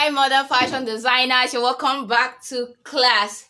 Hi modern fashion designers, you're welcome back to class.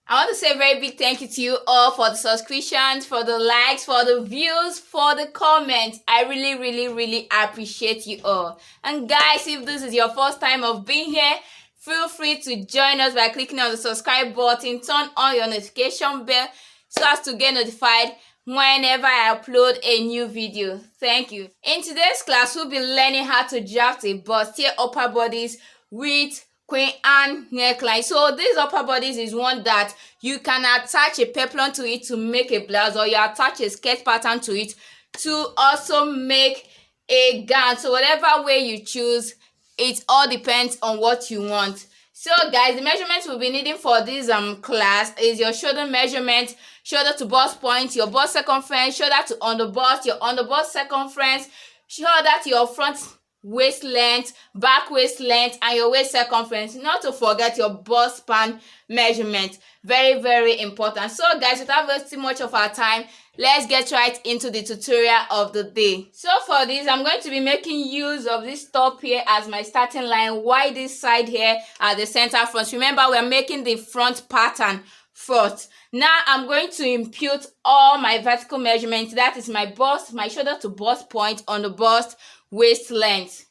I want to say a very big thank you to you all for the subscriptions, for the likes, for the views, for the comments. I really appreciate you all. And guys, if this is your first time of being here, feel free to join us by clicking on the subscribe button, turn on your notification bell so as to get notified whenever I upload a new video. Thank you. In today's class, we'll be learning how to draft a bustier upper bodies with Queen Anne neckline. So this upper bodies is one that you can attach a peplum to it to make a blouse, or you attach a skirt pattern to it to also make a gown. So whatever way you choose, it all depends on what you want. So guys, the measurements we'll be needing for this class is your shoulder measurement, shoulder to bust point, your bust circumference, shoulder to underbust, your underbust circumference, shoulder to your front waist length, back waist length, and your waist circumference. Not to forget your bust span measurement. Very important. So guys, without wasting much of our time, let's get right into the tutorial of the day. So for this, I'm going to be making use of this top here as my starting line, while this side here at the center front. Remember, we're making the front pattern first. Now I'm going to impute all my vertical measurements. That is my bust, my shoulder to bust point, on the bust, waist length.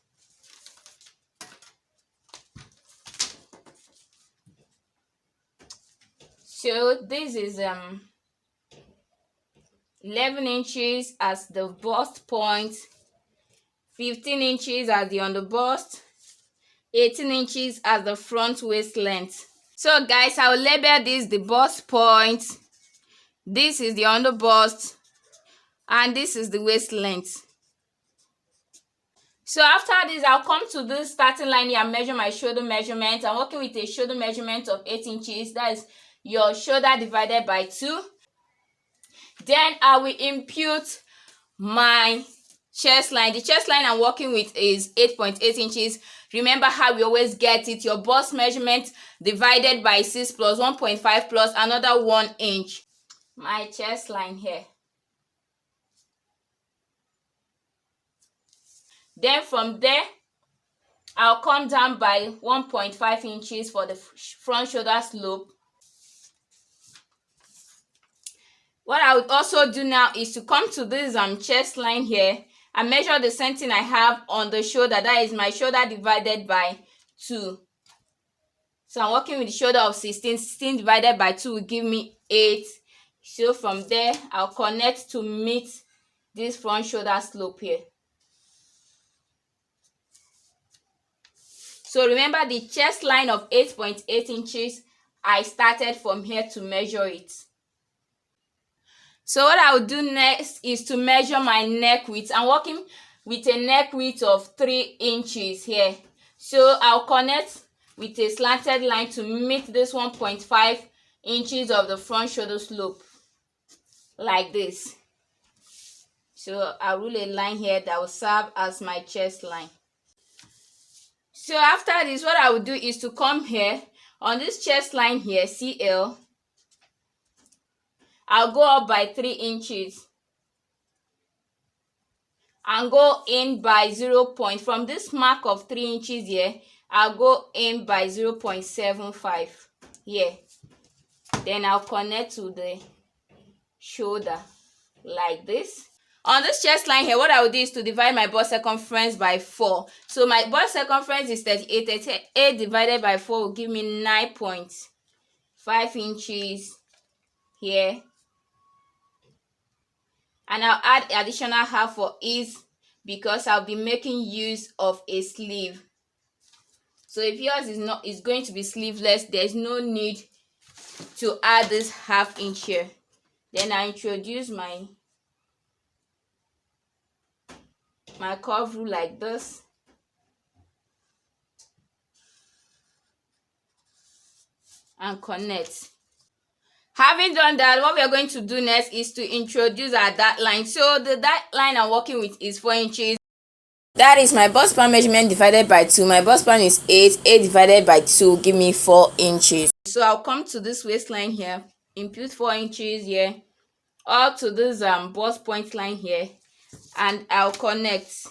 So this is 11 inches as the bust point, 15 inches as the underbust, 18 inches as the front waist length. So guys, I will label this the bust point, this is the underbust, and this is the waist length. So after this, I'll come to this starting line here and measure my shoulder measurement. I'm working with a shoulder measurement of 8 inches. That is your shoulder divided by 2. Then I will impute my chest line. The chest line I'm working with is 8.8 inches. Remember how we always get it. Your bust measurement divided by 6 plus 1.5 plus another 1 inch. My chest line here. Then from there, I'll come down by 1.5 inches for the front shoulder slope. What I would also do now is to come to this chest line here and measure the centing I have on the shoulder. That is my shoulder divided by 2. So I'm working with the shoulder of 16. 16 divided by 2 will give me 8. So from there, I'll connect to meet this front shoulder slope here. So remember the chest line of 8.8 inches, I started from here to measure it. So what I will do next is to measure my neck width. I'm working with a neck width of 3 inches here. So I'll connect with a slanted line to meet this 1.5 inches of the front shoulder slope, like this. So I'll rule a line here that will serve as my chest line. So after this, what I will do is to come here on this chest line here, CL. I'll go up by 3 inches and go in by 0. From this mark of 3 inches here, I'll go in by 0.75 here. Then I'll connect to the shoulder like this. On this chest line here, what I will do is to divide my bust circumference by 4. So my bust circumference is 38. 38 divided by 4 will give me 9.5 inches here. And I'll add additional half for ease because I'll be making use of a sleeve. So if yours is going to be sleeveless, there's no need to add this ½ inch here. Then I introduce my curve rule like this. And connect. Having done that, what we are going to do next is to introduce our dart line. So the dart line I'm working with is 4 inches. That is my bust span measurement divided by 2. My bust span is 8. 8 divided by 2 give me 4 inches. So I'll come to this waistline here, impute 4 inches here, up to this bust point line here, and I'll connect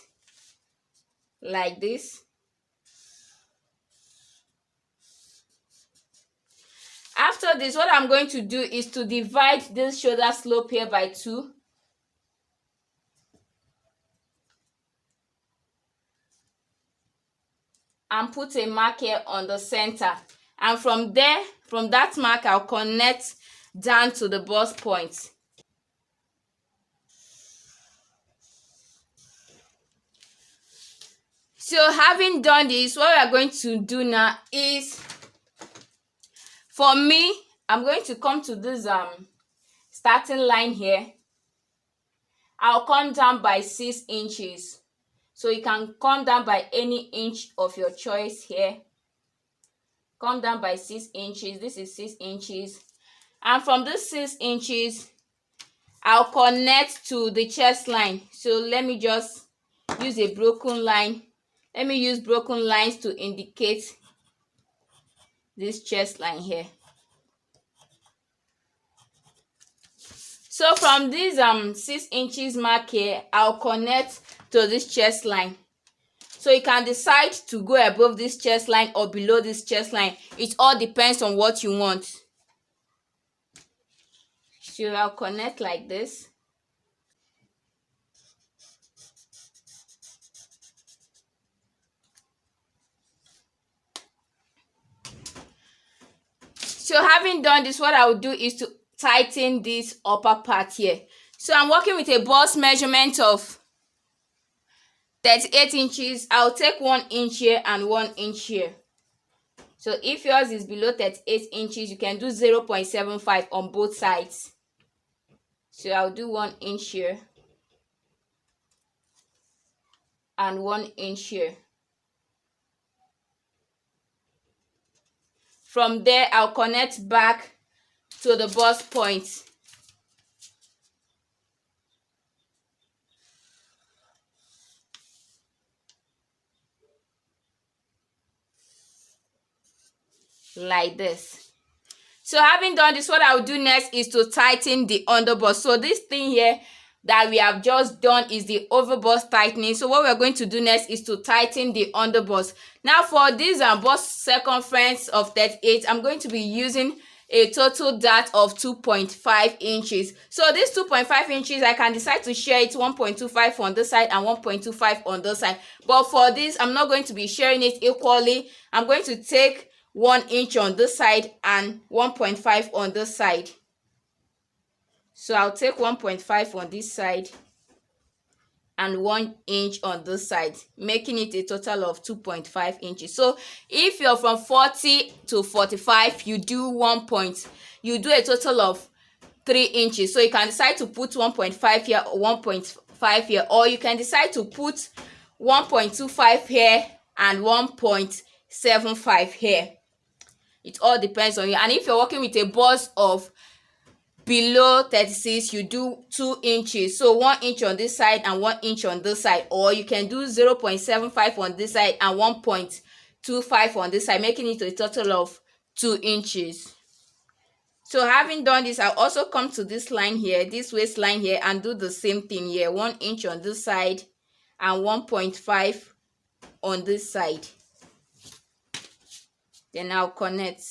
like this. After this, what I'm going to do is to divide this shoulder slope here by 2. And put a mark here on the center. And from there, from that mark, I'll connect down to the bust point. So having done this, what we are going to do now is, for me, I'm going to come to this starting line here. I'll come down by 6 inches. So you can come down by any inch of your choice here. Come down by 6 inches. This is 6 inches. And from this 6 inches, I'll connect to the chest line. So let me just use a broken line. Let me use broken lines to indicate this chest line here. So from this 6 inches mark here, I'll connect to this chest line. So you can decide to go above this chest line or below this chest line. It all depends on what you want. So I'll connect like this. So having done this, what I will do is to tighten this upper part here. So I'm working with a bust measurement of 38 inches. I'll take 1 inch here and 1 inch here. So if yours is below 38 inches, you can do 0.75 on both sides. So I'll do 1 inch here and 1 inch here. From there, I'll connect back to the bust point. Like this. So having done this, what I'll do next is to tighten the underbust. So this thing here that we have just done is the overbust tightening. So what we're going to do next is to tighten the underbust. Now for this bust circumference of 38, I'm going to be using a total dart of 2.5 inches. So this 2.5 inches, I can decide to share it 1.25 on this side and 1.25 on this side. But for this, I'm not going to be sharing it equally. I'm going to take 1 inch on this side and 1.5 on this side. So I'll take 1.5 on this side and 1 inch on this side, making it a total of 2.5 inches. So if you're from 40 to 45, you do a total of 3 inches. So you can decide to put 1.5 here or 1.5 here, or you can decide to put 1.25 here and 1.75 here. It all depends on you. And if you're working with a bust of below 36, you do 2 inches. So 1 inch on this side and 1 inch on this side, or you can do 0.75 on this side and 1.25 on this side, making it a total of 2 inches. So having done this, I'll also come to this line here, this waistline here, and do the same thing here. 1 inch on this side and 1.5 on this side. Then I'll connect.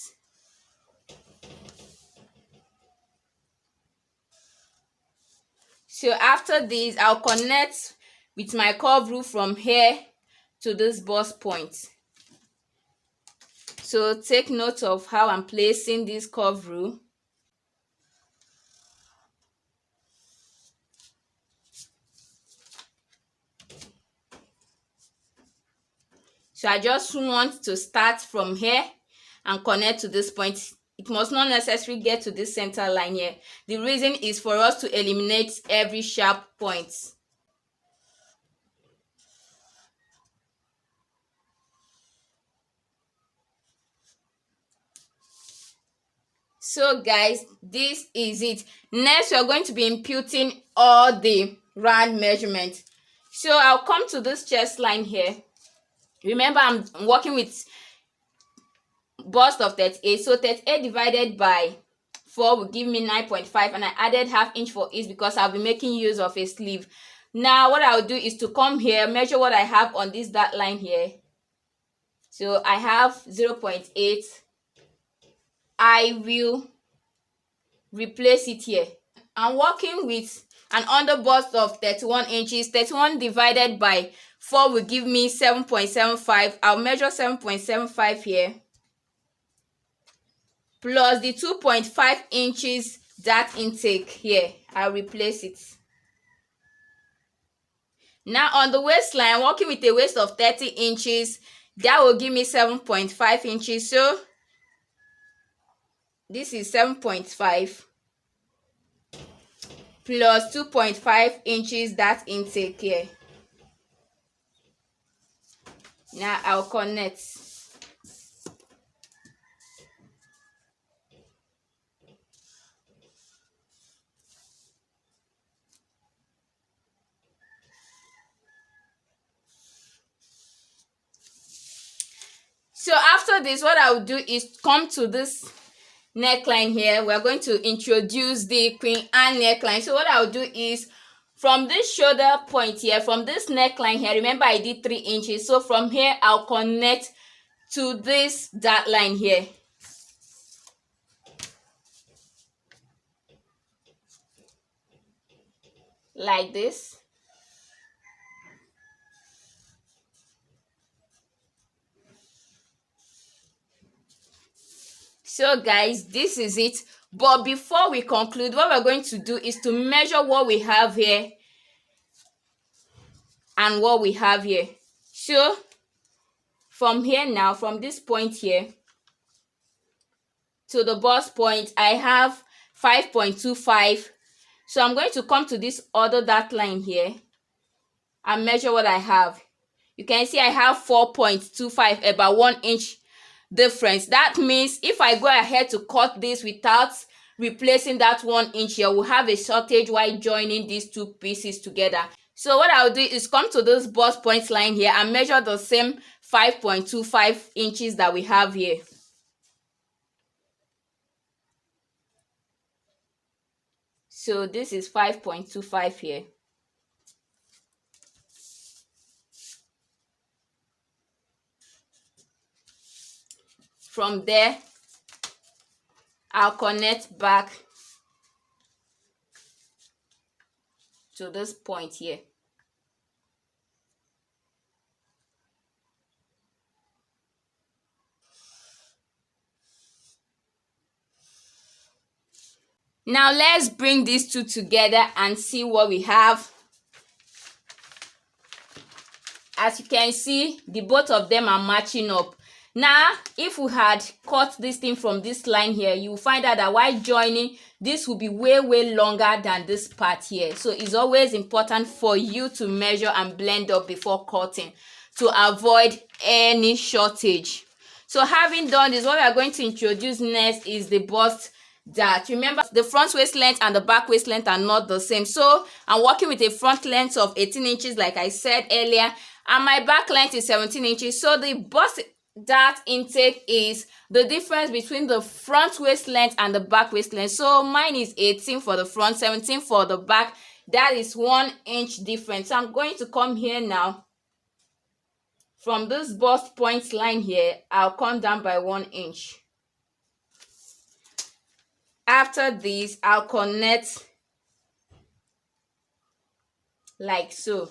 So after this, I'll connect with my curve rule from here to this bust point. So take note of how I'm placing this curve rule. So I just want to start from here and connect to this point. It must not necessarily get to this center line here. The reason is for us to eliminate every sharp point. So guys, this is it. Next, we're going to be imputing all the round measurements. So I'll come to this chest line here. Remember, I'm working with bust of 38. So 38 divided by 4 will give me 9.5, and I added half inch for each because I'll be making use of a sleeve. Now what I'll do is to come here, measure what I have on this dot line here. So I have 0.8 I will replace it here. I'm working with an under bust of 31 inches. 31 divided by 4 will give me 7.75. I'll measure 7.75 here, plus the 2.5 inches that intake here. I'll replace it. Now on the waistline, working with a waist of 30 inches, that will give me 7.5 inches. So this is 7.5 plus 2.5 inches that intake here. Now I'll connect. So after this, what I will do is come to this neckline here. We're going to introduce the Queen Anne neckline. So what I'll do is, from this shoulder point here, from this neckline here, remember I did 3 inches. So from here, I'll connect to this dot line here. Like this. So guys, this is it. But before we conclude, what we're going to do is to measure what we have here and what we have here. So from here now, from this point here to the bust point, I have 5.25. So I'm going to come to this other dot line here and measure what I have. You can see I have 4.25, about 1 inch difference. That means if I go ahead to cut this without replacing that 1 inch here, we'll have a shortage while joining these two pieces together. So what I'll do is come to this bust point line here and measure the same 5.25 inches that we have here. So this is 5.25 here. From there, I'll connect back to this point here. Now let's bring these two together and see what we have. As you can see, the both of them are matching up. Now, if we had cut this thing from this line here, you will find out that while joining, this will be way longer than this part here. So it's always important for you to measure and blend up before cutting to avoid any shortage. So having done this, what we are going to introduce next is the bust dart. Remember, the front waist length and the back waist length are not the same. So I'm working with a front length of 18 inches like I said earlier, and my back length is 17 inches. So the bust dart intake is the difference between the front waist length and the back waist length. So mine is 18 for the front, 17 for the back. That is 1 inch difference. So I'm going to come here now. From this bust point line here, I'll come down by 1 inch. After this, I'll connect like so.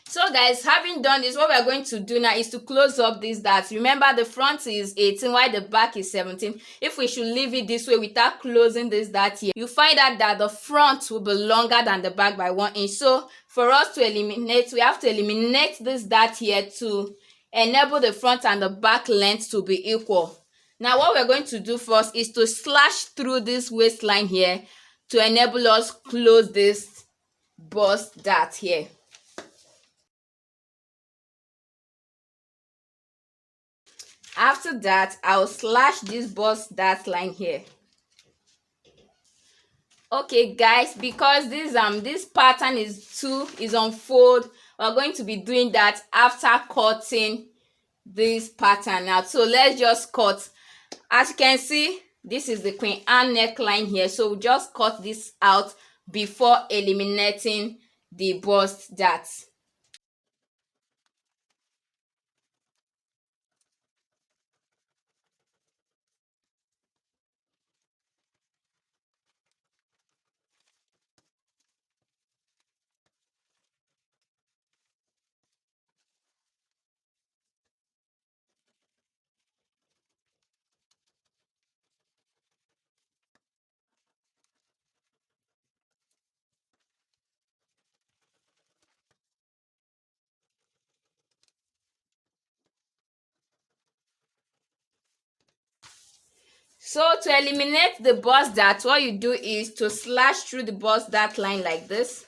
So guys, having done this, what we are going to do now is to close up this dart. Remember, the front is 18 while the back is 17. If we should leave it this way without closing this dart here, you find out that the front will be longer than the back by 1 inch. So for us to eliminate, we have to eliminate this dart here to enable the front and the back length to be equal. Now what we're going to do first is to slash through this waistline here to enable us close this bust dart here. After that, I'll slash this bust dart line here. Okay guys, because this pattern is on fold, we're going to be doing that after cutting this pattern out. So let's just cut. As you can see, this is the Queen Anne neckline here. So just cut this out before eliminating the bust dart. So to eliminate the bust dart, what you do is to slash through the bust dart line like this.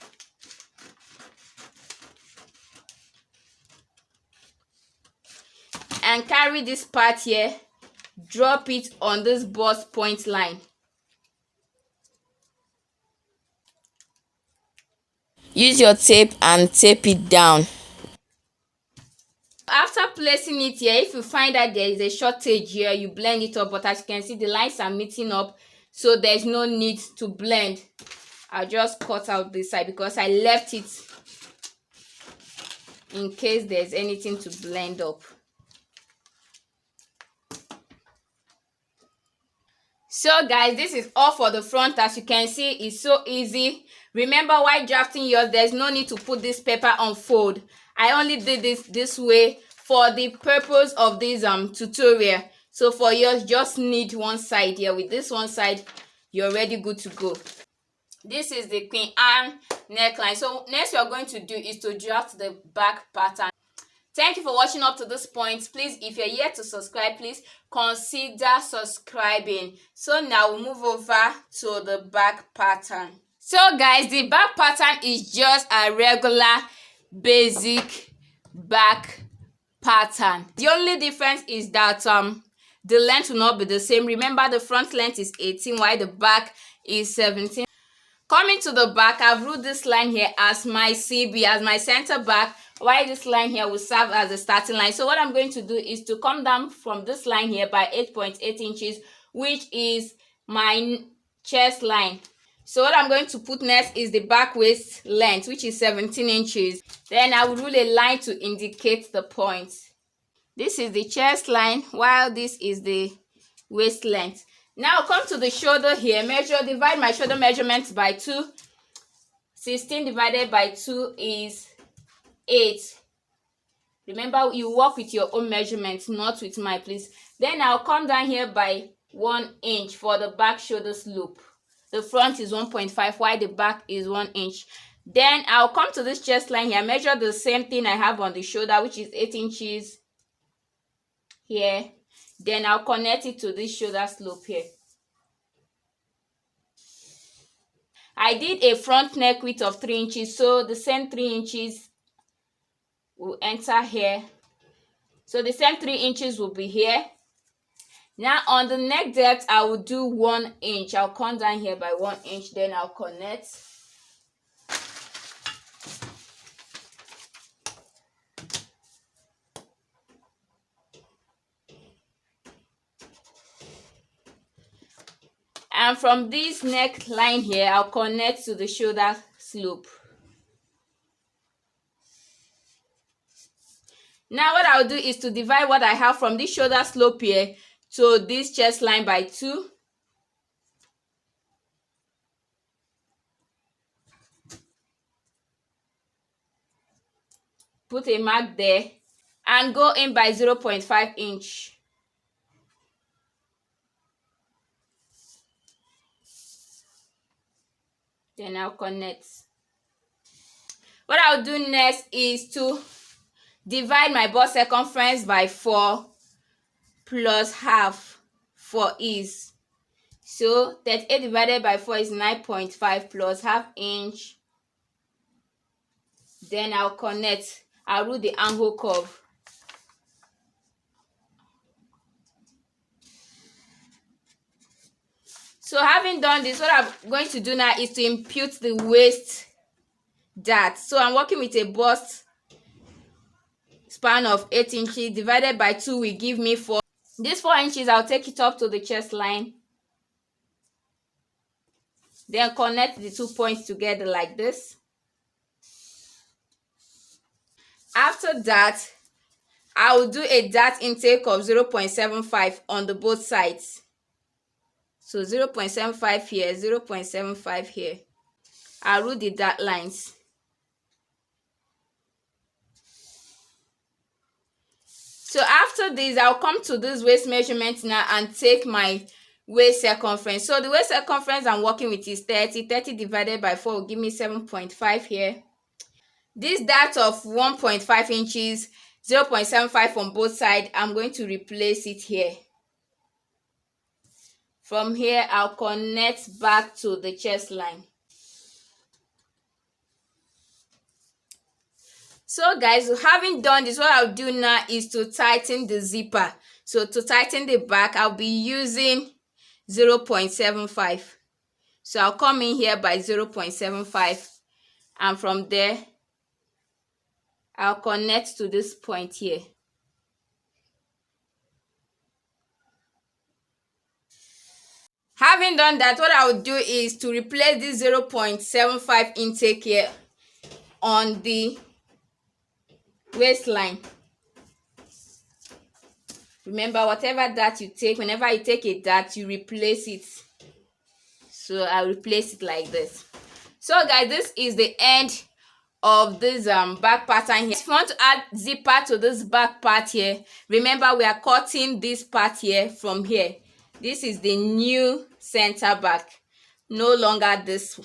And carry this part here, drop it on this bust point line. Use your tape and tape it down. After placing it here, if you find that there is a shortage here, you blend it up, but as you can see the lines are meeting up, so there's no need to blend. I'll just cut out this side because I left it in case there's anything to blend up. So guys, this is all for the front. As you can see, it's so easy. Remember, while drafting yours, there's no need to put this paper on fold. I only did this way for the purpose of this tutorial. So for yours, just need one side here. With this one side, you're already good to go. This is the Queen Anne neckline. So next we are going to do is to draft the back pattern. Thank you for watching up to this point. Please, if you're yet to subscribe, please consider subscribing. So now we'll move over to the back pattern. So guys, the back pattern is just a regular basic back pattern. The only difference is that the length will not be the same. Remember, the front length is 18 while the back is 17. Coming to the back, I've ruled this line here as my CB, as my center back, while this line here will serve as a starting line. So what I'm going to do is to come down from this line here by 8.8 inches, which is my chest line. So what I'm going to put next is the back waist length, which is 17 inches. Then I will rule a line to indicate the point. This is the chest line, while this is the waist length. Now come to the shoulder here. Divide my shoulder measurements by 2. 16 divided by 2 is 8. Remember, you work with your own measurements, not with mine, please. Then I'll come down here by 1 inch for the back shoulder slope. The front is 1.5 while the back is 1 inch. Then I'll come to this chest line here, measure the same thing I have on the shoulder, which is 8 inches here. Then I'll connect it to this shoulder slope here. I did a front neck width of 3 inches, so the same 3 inches will enter here. So the same 3 inches will be here. Now on the neck depth, I will do 1 inch. I'll come down here by 1 inch, then I'll connect. And from this neckline here, I'll connect to the shoulder slope. Now what I'll do is to divide what I have from this shoulder slope here to this chest line by 2. Put a mark there and go in by 0.5 inch. Then I'll connect. What I'll do next is to divide my bust circumference by 4 plus half for ease. So 38 divided by 4 is 9.5 plus half inch. Then I'll connect. I'll rule the angle curve. So having done this, what I'm going to do now is to impute the waist dart. So I'm working with a bust span of 8 inches divided by 2 will give me 4. This 4 inches, I'll take it up to the chest line. Then connect the 2 points together like this. After that, I will do a dart intake of 0.75 on the both sides. So 0.75 here, 0.75 here. I'll rule the dart lines. So after this, I'll come to this waist measurement now and take my waist circumference. So the waist circumference I'm working with is 30. 30 divided by 4 will give me 7.5 here. This dart of 1.5 inches, 0.75 on both sides, I'm going to replace it here. From here, I'll connect back to the chest line. So guys, having done this, what I'll do now is to tighten the zipper. So to tighten the back, I'll be using 0.75. So I'll come in here by 0.75, and from there I'll connect to this point here. Having done that, what I will do is to replace this 0.75 intake here on the waistline. Remember, whatever dart you take, whenever you take a dart, you replace it. So I'll replace it like this. So guys, this is the end of this back pattern here. If you want to add zipper to this back part here, remember we are cutting this part here from here. This is the new center back, no longer this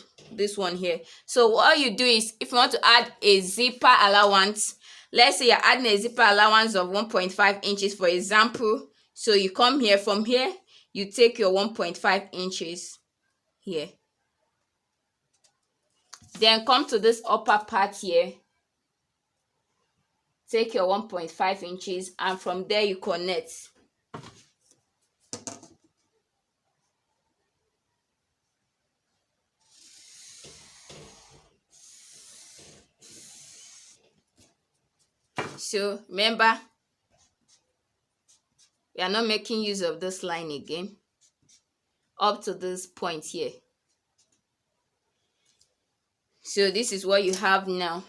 one here. So what you do is, if you want to add a zipper allowance, let's say you're adding a zipper allowance of 1.5 inches for example, so you come here, from here you take your 1.5 inches here, then come to this upper part here, take your 1.5 inches, and from there you connect. So remember, we are not making use of this line again up to this point here. So this is what you have now.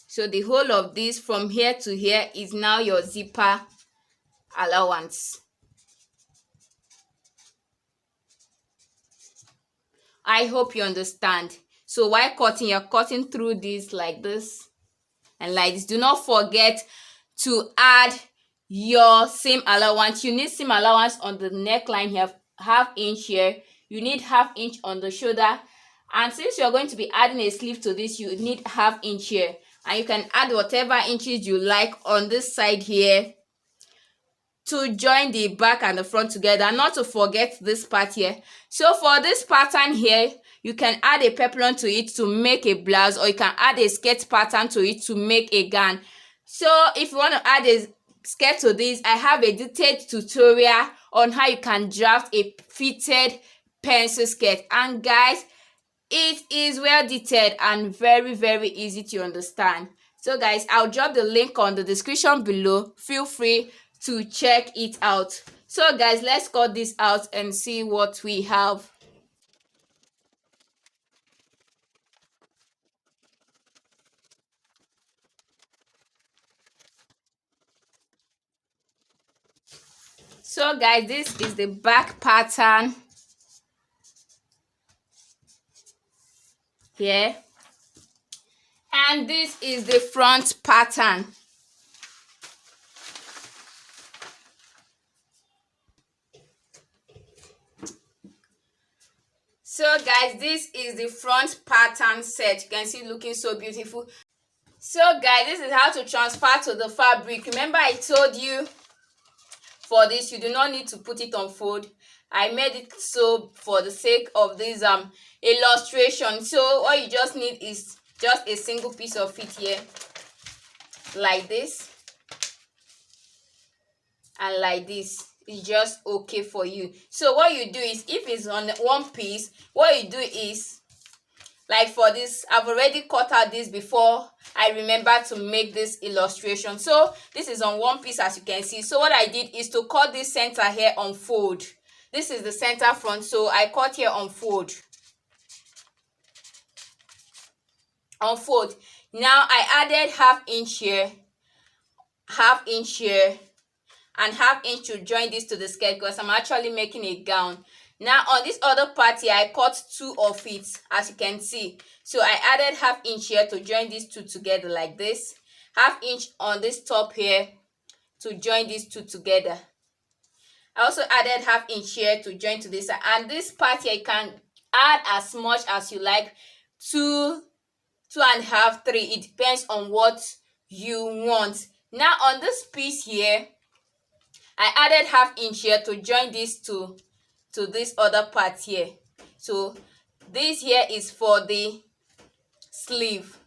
So the whole of this from here to here is now your zipper allowance. I hope you understand. So while cutting, you're cutting through this like this and like this. Do not forget to add your seam allowance. You need seam allowance on the neckline here, half inch here. You need half inch on the shoulder. And since you're going to be adding a sleeve to this, you need half inch here. And you can add whatever inches you like on this side here to join the back and the front together. Not to forget this part here. So for this pattern here, you can add a peplum to it to make a blouse, or you can add a skirt pattern to it to make a gown. So if you want to add a skirt to this, I have a detailed tutorial on how you can draft a fitted pencil skirt. And guys, it is well detailed and very, very easy to understand. So guys, I'll drop the link on the description below. Feel free to check it out. So guys, let's cut this out and see what we have. So guys, this is the back pattern here, and this is the front pattern. So guys, this is the front pattern set. You can see looking so beautiful. So guys, this is how to transfer to the fabric. Remember I told you for this you do not need to put it on fold. I made it so for the sake of this illustration. So all you just need is just a single piece of it here, like this and like this. It's just okay for you. So what you do is, if it's on one piece, what you do is, like for this, I've already cut out this before I remember to make this illustration. So this is on one piece, as you can see. So what I did is to cut this center here on fold. This is the center front, so I cut here on fold. On fold. Now I added half inch here, half inch here, and half inch to join this to the skirt, because I'm actually making a gown. Now on this other part here, I cut two of it, as you can see. So I added half inch here to join these two together like this, half inch on this top here to join these two together. I also added half inch here to join to this, and this part here you can add as much as you like, 2, 2.5, 3. It depends on what you want. Now on this piece here, I added ½ inch here to join this to this other part here. So this here is for the sleeve.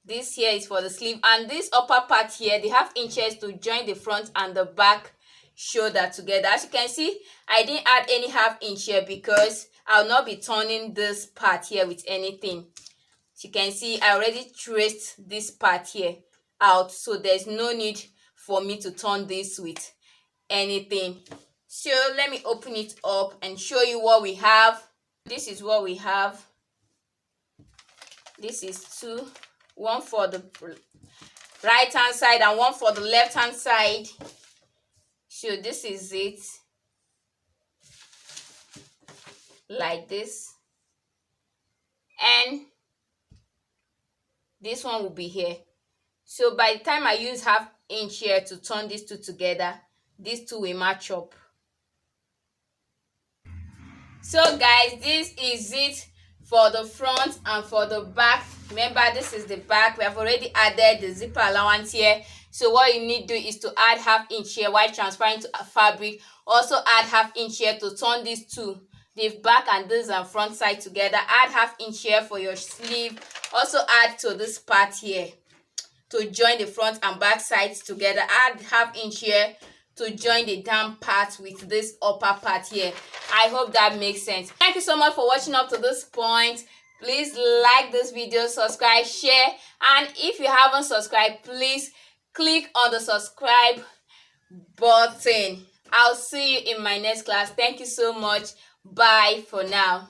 This here is for the sleeve, and this upper part here, the ½ inches to join the front and the back shoulder together. As you can see, I didn't add any ½ inch here because I'll not be turning this part here with anything. As you can see, I already traced this part here out, so there's no need for me to turn this with anything. So let me open it up and show you what we have. This is what we have. This is two, one for the right hand side and one for the left hand side. So this is it, like this, and this one will be here. So by the time I use ½ inch here to turn these two together, these two will match up. So guys, this is it for the front and for the back. Remember, this is the back. We have already added the zipper allowance here. So what you need to do is to add ½ inch here while transferring to fabric. Also add ½ inch here to turn these two, the back and this and front side together. Add ½ inch here for your sleeve. Also add to this part here to join the front and back sides together. Add ½ inch here to join the down part with this upper part here. I hope that makes sense. Thank you so much for watching up to this point. Please like this video, subscribe, share, and if you haven't subscribed, please click on the subscribe button. I'll see you in my next class. Thank you so much. Bye for now.